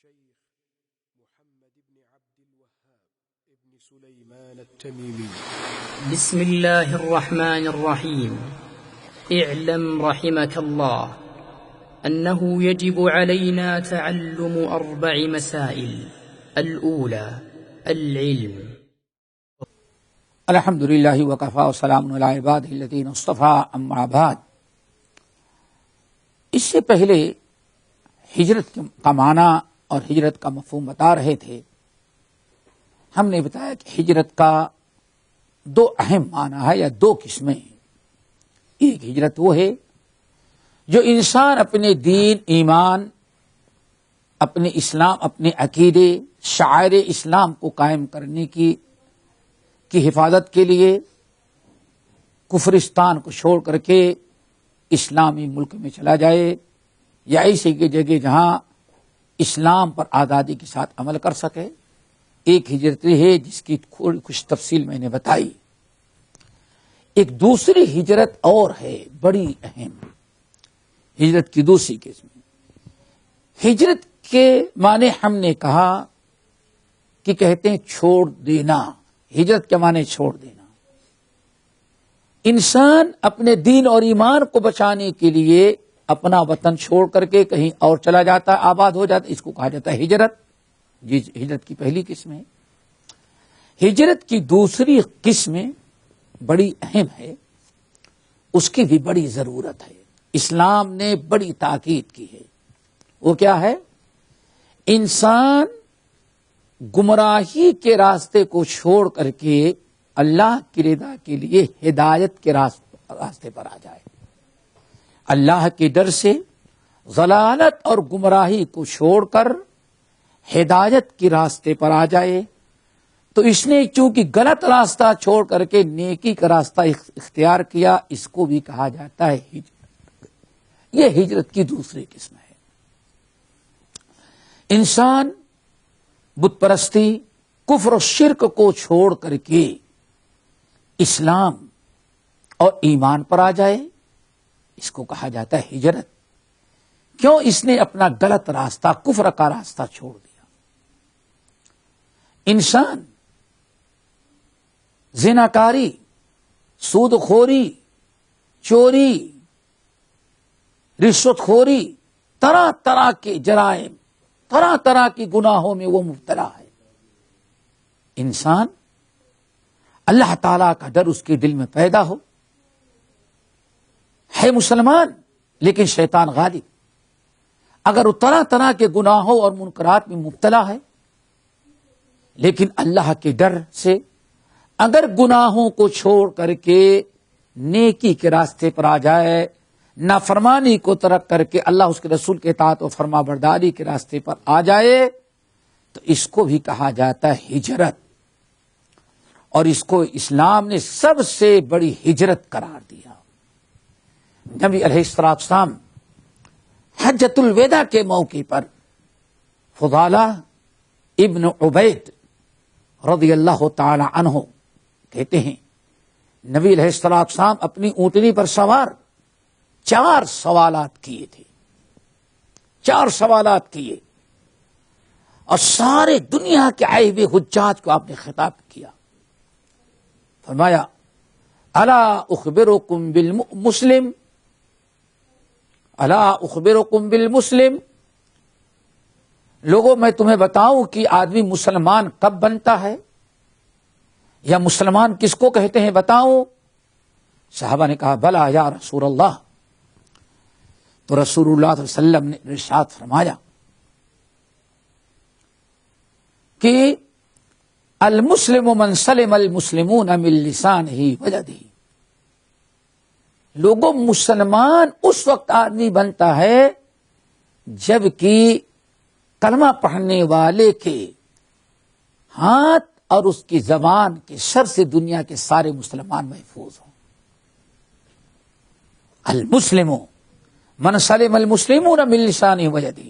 الشيخ محمد بن عبد الوهاب ابن سليمان التميمي. بسم الله الرحمن الرحيم. اعلم رحمك الله أنه يجب علينا تعلم 4 مسائل. الأولى العلم. الحمد للہ وکفا وسلام علی عبادہ الذین اصطفیٰ اما بعد. اس سے پہلے ہجرت کا معنی اور ہجرت کا مفہوم بتا رہے تھے. ہم نے بتایا کہ ہجرت کا 2 اہم معنی ہے یا 2 قسمیں ہیں. ایک ہجرت وہ ہے جو انسان اپنے دین، ایمان، اپنے اسلام، اپنے عقیدے، شعائر اسلام کو قائم کرنے کی حفاظت کے لیے کفرستان کو چھوڑ کر کے اسلامی ملک میں چلا جائے، یا ایسی کی جگہ جہاں اسلام پر آزادی کے ساتھ عمل کر سکے. ایک ہجرت ہے جس کی کچھ تفصیل میں نے بتائی. ایک دوسری ہجرت اور ہے بڑی اہم، ہجرت کی دوسری قسم. ہجرت کے معنی ہم نے کہا کہ کہتے ہیں چھوڑ دینا. ہجرت کے معنی چھوڑ دینا. انسان اپنے دین اور ایمان کو بچانے کے لیے اپنا وطن چھوڑ کر کے کہیں اور چلا جاتا ہے، آباد ہو جاتا ہے. اس کو کہا جاتا ہے ہجرت. جی، ہجرت کی پہلی قسم ہے. ہجرت کی دوسری قسم بڑی اہم ہے، اس کی بھی بڑی ضرورت ہے. اسلام نے بڑی تاکید کی ہے. وہ کیا ہے؟ انسان گمراہی کے راستے کو چھوڑ کر کے اللہ کی رضا کے لیے ہدایت کے راستے پر آ جائے. اللہ کے ڈر سے ضلالت اور گمراہی کو چھوڑ کر ہدایت کے راستے پر آ جائے. تو اس نے چونکہ غلط راستہ چھوڑ کر کے نیکی کا راستہ اختیار کیا، اس کو بھی کہا جاتا ہے ہجرت. یہ ہجرت کی دوسری قسم ہے. انسان بت پرستی، کفر و شرک کو چھوڑ کر کے اسلام اور ایمان پر آ جائے، اس کو کہا جاتا ہے ہجرت. کیوں؟ اس نے اپنا غلط راستہ، کفر کا راستہ چھوڑ دیا. انسان زناکاری، سود خوری، چوری، رشوت خوری، طرح طرح کے جرائم، طرح طرح کی گناہوں میں وہ مبتلا ہے. انسان اللہ تعالی کا ڈر اس کے دل میں پیدا ہو، ہے مسلمان لیکن شیطان غالب. اگر وہ طرح طرح کے گناہوں اور منکرات میں مبتلا ہے، لیکن اللہ کے ڈر سے اگر گناہوں کو چھوڑ کر کے نیکی کے راستے پر آ جائے، نافرمانی کو ترک کر کے اللہ اس کے رسول کے اطاعت و فرما برداری کے راستے پر آ جائے، تو اس کو بھی کہا جاتا ہے ہجرت. اور اس کو اسلام نے سب سے بڑی ہجرت قرار دیا. نبی علیہ السلام حجۃ الوداع کے موقع پر فضالہ ابن عبید رضی اللہ تعالی عنہ کہتے ہیں، نبی علیہ السلام اپنی اونٹنی پر سوار 4 سوالات کیے تھے. 4 سوالات کیے اور سارے دنیا کے آئے ہوئے حجاج کو آپ نے خطاب کیا. فرمایا الا اخبرکم بالمسلم، الا اخبرکم بالمسلم، لوگوں میں تمہیں بتاؤں کہ آدمی مسلمان کب بنتا ہے، یا مسلمان کس کو کہتے ہیں بتاؤں. صحابہ نے کہا بلا یا رسول اللہ. تو رسول اللہ صلی اللہ علیہ وسلم نے ارشاد فرمایا کہ المسلم من سلم المسلمون من لسانہ ویدہ. لوگوں، مسلمان اس وقت آدمی بنتا ہے جب کہ کلمہ پڑھنے والے کے ہاتھ اور اس کی زبان کے شر سے دنیا کے سارے مسلمان محفوظ ہوں. المسلم من سلم المسلمون من لسانہ ویدہ.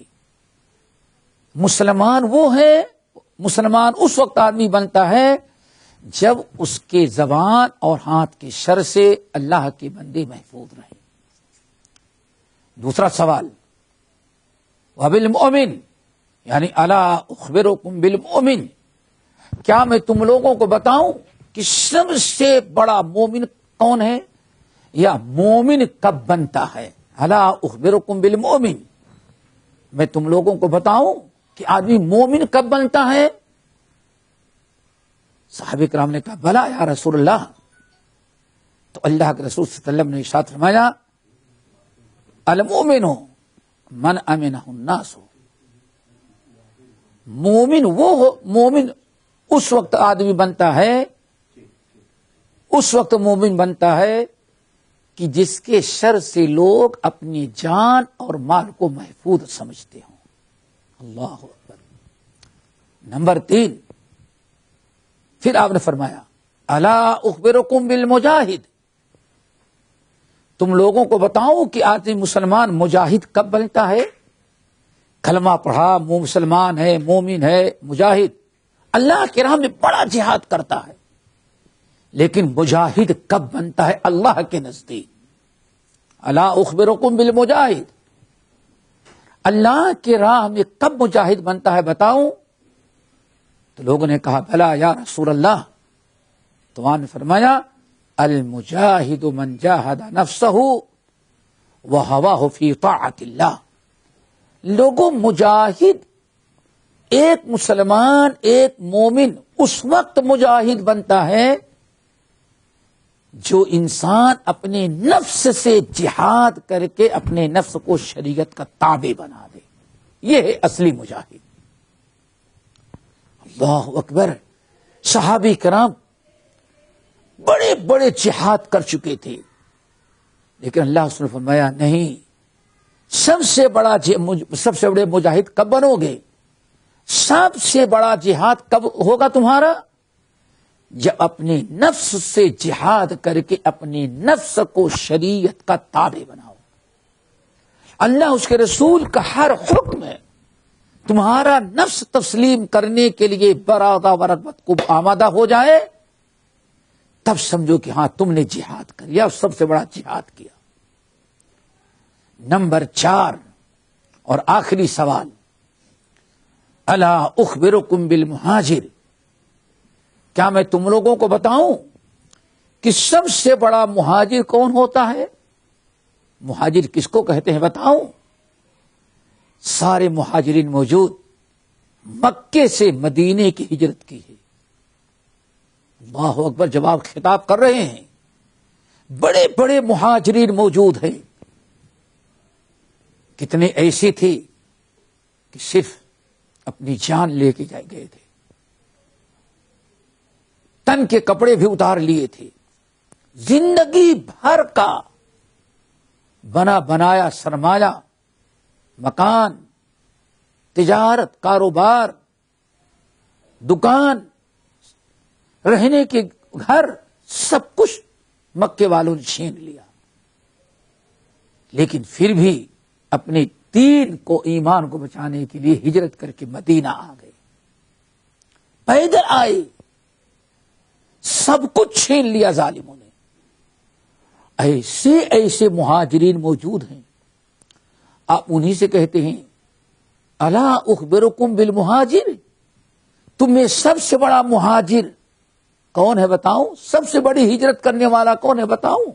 مسلمان وہ ہے، مسلمان اس وقت آدمی بنتا ہے جب اس کے زبان اور ہاتھ کے شر سے اللہ کے بندے محفوظ رہیں. دوسرا سوال وبالمؤمن یعنی الا اخبرکم بالمؤمن، کیا میں تم لوگوں کو بتاؤں کہ سب سے بڑا مومن کون ہے، یا مومن کب بنتا ہے؟ الا اخبرکم بالمؤمن، میں تم لوگوں کو بتاؤں کہ آدمی مومن کب بنتا ہے؟ صحابہ کرام نے کہا بلا یا رسول اللہ. تو اللہ کے رسول صلی اللہ علیہ وسلم نے ارشاد فرمایا المؤمن من امنہ الناس، مومن مومن اس وقت آدمی بنتا ہے، اس وقت مومن بنتا ہے کہ جس کے شر سے لوگ اپنی جان اور مال کو محفوظ سمجھتے ہوں. اللہ اکبر. نمبر 3، پھر آپ نے فرمایا الا اخبرکم بالمجاہد، تم لوگوں کو بتاؤں کہ آدمی مسلمان مجاہد کب بنتا ہے؟ کلمہ پڑھا، مسلمان ہے، مومن ہے، مجاہد، اللہ کے راہ میں بڑا جہاد کرتا ہے، لیکن مجاہد کب بنتا ہے اللہ کے نزدیک؟ الا اخبرکم بالمجاہد، اللہ کے راہ میں کب مجاہد بنتا ہے بتاؤں؟ تو لوگوں نے کہا بھلا یا رسول اللہ. تو وہاں نے فرمایا المجاہد من جاہد نفسہ وہواہ فی طاعت اللہ. لوگوں، مجاہد ایک مسلمان، ایک مومن اس وقت مجاہد بنتا ہے جو انسان اپنے نفس سے جہاد کر کے اپنے نفس کو شریعت کا تابع بنا دے، یہ ہے اصلی مجاہد. اللہ اکبر. صحابی کرام بڑے بڑے جہاد کر چکے تھے، لیکن اللہ اس نے فرمایا نہیں، سب سے بڑے مجاہد کب بنو گے؟ سب سے بڑا جہاد کب ہوگا تمہارا؟ جب اپنے نفس سے جہاد کر کے اپنے نفس کو شریعت کا تابع بناؤ. اللہ اس کے رسول کا ہر حکم ہے، تمہارا نفس تسلیم کرنے کے لیے برادہ ورغبت کو آمادہ ہو جائے، تب سمجھو کہ ہاں تم نے جہاد کیا، اور سب سے بڑا جہاد کیا. نمبر 4 اور آخری سوال، الا اخبرکم بالمہاجر، کیا میں تم لوگوں کو بتاؤں کہ سب سے بڑا مہاجر کون ہوتا ہے؟ مہاجر کس کو کہتے ہیں بتاؤں؟ سارے مہاجرین موجود مکے سے مدینے کی ہجرت کی ہے. اللہ اکبر. جواب خطاب کر رہے ہیں، بڑے بڑے مہاجرین موجود ہیں. کتنے ایسے تھے کہ صرف اپنی جان لے کے گئے تھے، تن کے کپڑے بھی اتار لیے تھے، زندگی بھر کا بنا بنایا سرمایہ، مکان، تجارت، کاروبار، دکان، رہنے کے گھر، سب کچھ مکے والوں نے چھین لیا، لیکن پھر بھی اپنے دین کو، ایمان کو بچانے کے لیے ہجرت کر کے مدینہ آ گئے. پیدل آئے، سب کچھ چھین لیا ظالموں نے. ایسے ایسے مہاجرین موجود ہیں، آپ انہی سے کہتے ہیں الا اخبرکم بالمہاجر، تمہیں سب سے بڑا مہاجر کون ہے بتاؤں؟ سب سے بڑی ہجرت کرنے والا کون ہے بتاؤں؟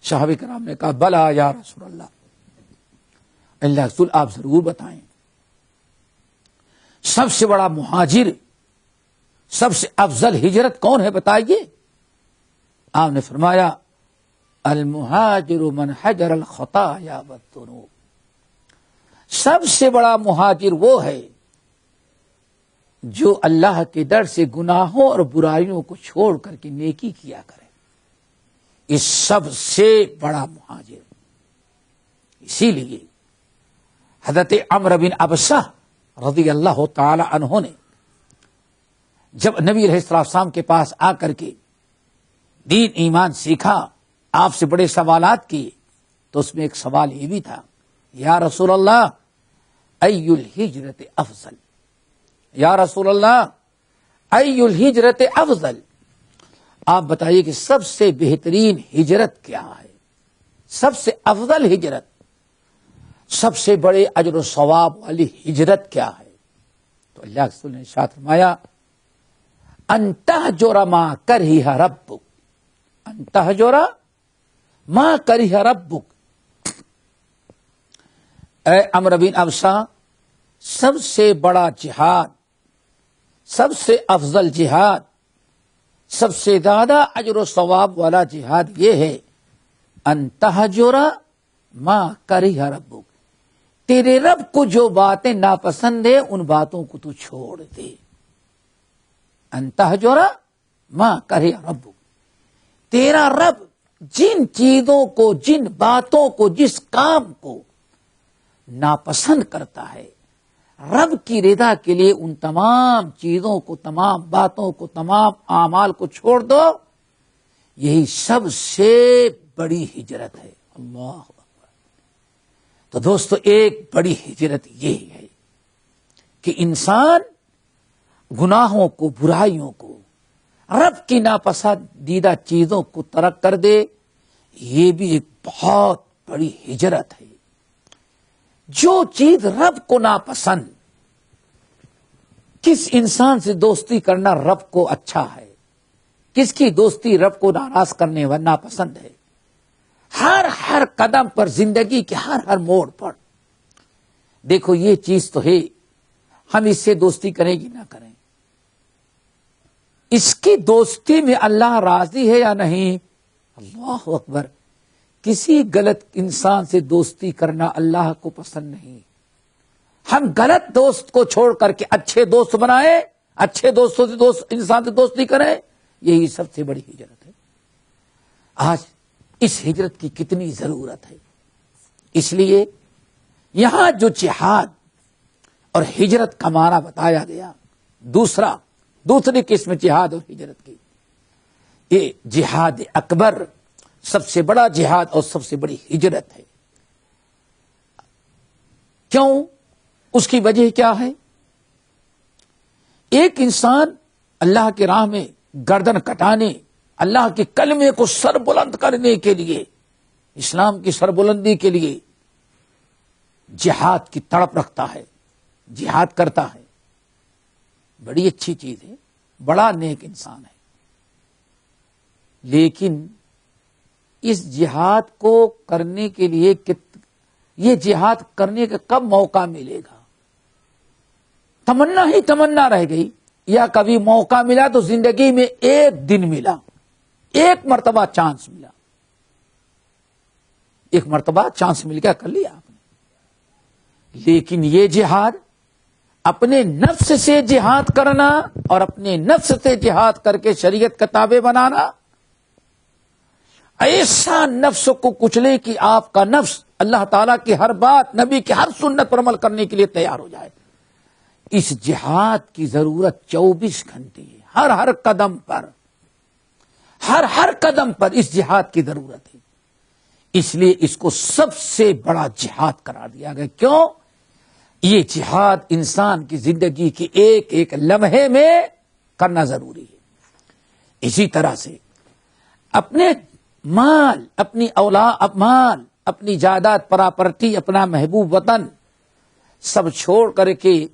صحابہ کرام نے کہا بلا یا رسول اللہ. اللہ رسول آپ ضرور بتائیں، سب سے بڑا مہاجر، سب سے افضل ہجرت کون ہے بتائیے. آپ نے فرمایا المہاجر من حجر الخطایا والذنوب، سب سے بڑا مہاجر وہ ہے جو اللہ کے ڈر سے گناہوں اور برائیوں کو چھوڑ کر کے نیکی کیا کرے، یہ سب سے بڑا مہاجر. اسی لیے حضرت عمرو بن ابسہ رضی اللہ تعالی عنہ نے جب نبی علیہ السلام کے پاس آ کر کے دین ایمان سیکھا، آپ سے بڑے سوالات کیے، تو اس میں ایک سوال یہ بھی تھا یا رسول اللہ ای الہجرت افضل، یا رسول اللہ ای الہجرت افضل، آپ بتائیے کہ سب سے بہترین ہجرت کیا ہے، سب سے افضل ہجرت. سب سے بڑے اجر و ثواب والی ہجرت کیا ہے؟ تو اللہ کے رسول نے ارشاد فرمایا ان تہجر ما کرہ ربک، ان تہجر ما کرہ ربک۔ اے عمرو بن ابسہ، سب سے بڑا جہاد، سب سے افضل جہاد، سب سے زیادہ اجر و ثواب والا جہاد یہ ہے ان تہجر ما کرہ ربک، تیرے رب کو جو باتیں ناپسند ہے ان باتوں کو تو چھوڑ دے۔ ان تہجر ما کرہ ربک، تیرا رب جن چیزوں کو، جن باتوں کو، جس کام کو ناپسند کرتا ہے، رب کی رضا کے لیے ان تمام چیزوں کو، تمام باتوں کو، تمام اعمال کو چھوڑ دو۔ یہی سب سے بڑی ہجرت ہے۔ اللہ اکبر۔ تو دوستو، ایک بڑی ہجرت یہ ہے کہ انسان گناہوں کو، برائیوں کو، رب کی ناپسندیدہ چیزوں کو ترک کر دے۔ یہ بھی ایک بہت بڑی ہجرت ہے۔ جو چیز رب کو ناپسند، کس انسان سے دوستی کرنا رب کو اچھا ہے، کس کی دوستی رب کو ناراض کرنے والا ناپسند ہے؟ ہر قدم پر، زندگی کے ہر موڑ پر دیکھو یہ چیز تو ہے، ہم اس سے دوستی کریں گی نہ کریں، اس کی دوستی میں اللہ راضی ہے یا نہیں؟ اللہ اکبر۔ کسی غلط انسان سے دوستی کرنا اللہ کو پسند نہیں۔ ہم غلط دوست کو چھوڑ کر کے اچھے دوست بنائیں، اچھے دوستوں سے انسان سے دوستی کریں، یہی سب سے بڑی ہجرت ہے۔ آج اس ہجرت کی کتنی ضرورت ہے۔ اس لیے یہاں جو جہاد اور ہجرت کا معنی بتایا گیا، دوسری قسم جہاد اور ہجرت کی، یہ جہاد اکبر، سب سے بڑا جہاد اور سب سے بڑی ہجرت ہے۔ کیوں؟ اس کی وجہ کیا ہے؟ ایک انسان اللہ کی راہ میں گردن کٹانے، اللہ کے کلمے کو سر بلند کرنے کے لیے، اسلام کی سربلندی کے لیے جہاد کی تڑپ رکھتا ہے، جہاد کرتا ہے، بڑی اچھی چیز ہے، بڑا نیک انسان ہے۔ لیکن اس جہاد کو کرنے کے لیے یہ جہاد کرنے کا کب موقع ملے گا؟ تمنا ہی تمنا رہ گئی، یا کبھی موقع ملا تو زندگی میں ایک دن ملا، ایک مرتبہ چانس ملا، ایک مرتبہ چانس مل گیا، کر لیا آپ نے۔ لیکن یہ جہاد، اپنے نفس سے جہاد کرنا اور اپنے نفس سے جہاد کر کے شریعت کا تابع بنانا، ایسا نفس کو کچلے کہ آپ کا نفس اللہ تعالیٰ کی ہر بات، نبی کی ہر سنت پر عمل کرنے کے لیے تیار ہو جائے۔ اس جہاد کی ضرورت 24 گھنٹے ہے، ہر قدم پر، ہر قدم پر اس جہاد کی ضرورت ہے۔ اس لیے اس کو سب سے بڑا جہاد قرار دیا گیا۔ کیوں؟ یہ جہاد انسان کی زندگی کے ایک ایک لمحے میں کرنا ضروری ہے۔ اسی طرح سے اپنے مال، اپنی اولاد، مال، اپنی جائیداد، پراپرٹی، اپنا محبوب وطن سب چھوڑ کر کے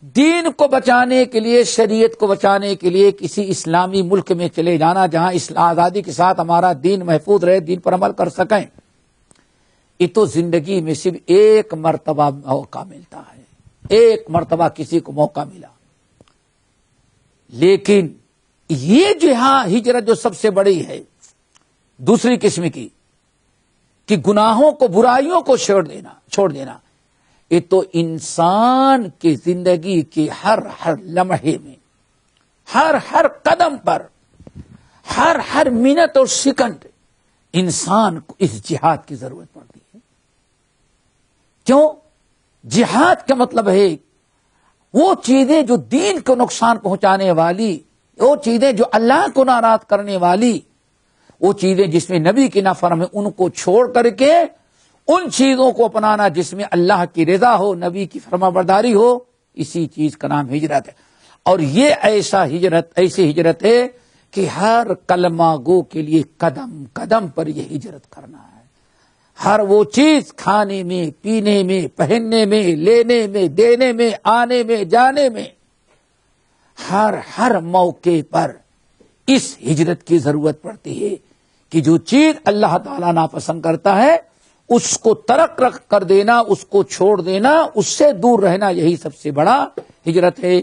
دین کو بچانے کے لیے، شریعت کو بچانے کے لیے کسی اسلامی ملک میں چلے جانا جہاں آزادی کے ساتھ ہمارا دین محفوظ رہے، دین پر عمل کر سکیں، یہ تو زندگی میں صرف ایک مرتبہ موقع ملتا ہے، ایک مرتبہ کسی کو موقع ملا۔ لیکن یہ ہجرت جو سب سے بڑی ہے، دوسری قسم کی، کہ گناہوں کو، برائیوں کو چھوڑ دینا، یہ تو انسان کی زندگی کے ہر لمحے میں، ہر قدم پر، ہر منٹ اور سیکنڈ انسان کو اس جہاد کی ضرورت پڑتی ہے۔ کیوں؟ جہاد کا مطلب ہے وہ چیزیں جو دین کو نقصان پہنچانے والی، وہ چیزیں جو اللہ کو ناراض کرنے والی، وہ چیزیں جس میں نبی کی نافرمانی، ان کو چھوڑ کر کے ان چیزوں کو اپنانا جس میں اللہ کی رضا ہو، نبی کی فرما برداری ہو، اسی چیز کا نام ہجرت ہے۔ اور یہ ایسی ہجرت ہے کہ ہر کلمہ گو کے لیے قدم قدم پر یہ ہجرت کرنا ہے۔ ہر وہ چیز کھانے میں، پینے میں، پہننے میں، لینے میں، دینے میں، آنے میں، جانے میں، ہر موقع پر اس ہجرت کی ضرورت پڑتی ہے کہ جو چیز اللہ تعالیٰ ناپسند کرتا ہے اس کو ترک رکھ کر دینا، اس کو چھوڑ دینا، اس سے دور رہنا، یہی سب سے بڑا ہجرت ہے۔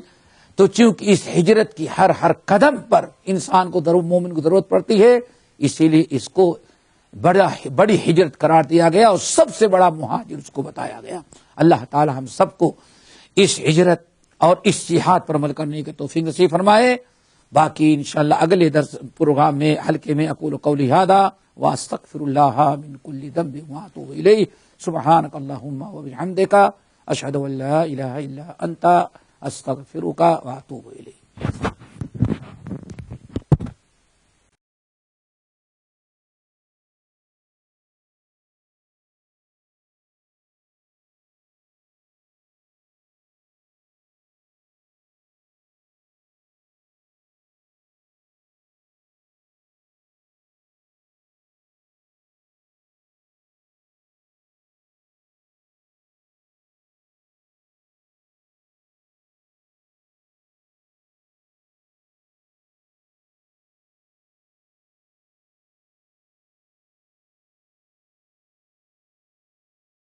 تو چونکہ اس ہجرت کی ہر قدم پر انسان کو مومن کو ضرورت پڑتی ہے، اسی لیے اس کو بڑی ہجرت قرار دیا گیا اور سب سے بڑا مہاجر اس کو بتایا گیا۔ اللہ تعالی ہم سب کو اس ہجرت اور اس جہاد پر عمل کرنے کی توفیق نصیب فرمائے۔ باقی انشاءاللہ اگلے درس پروگرام میں حلقے میں اقول قولی ھذا واستغفر اللہ من کل ذنب واتوب الیہ سبحانک اللہم وبحمدک اشہد ان لا الہ الا انت استغفرک واتوب الیک۔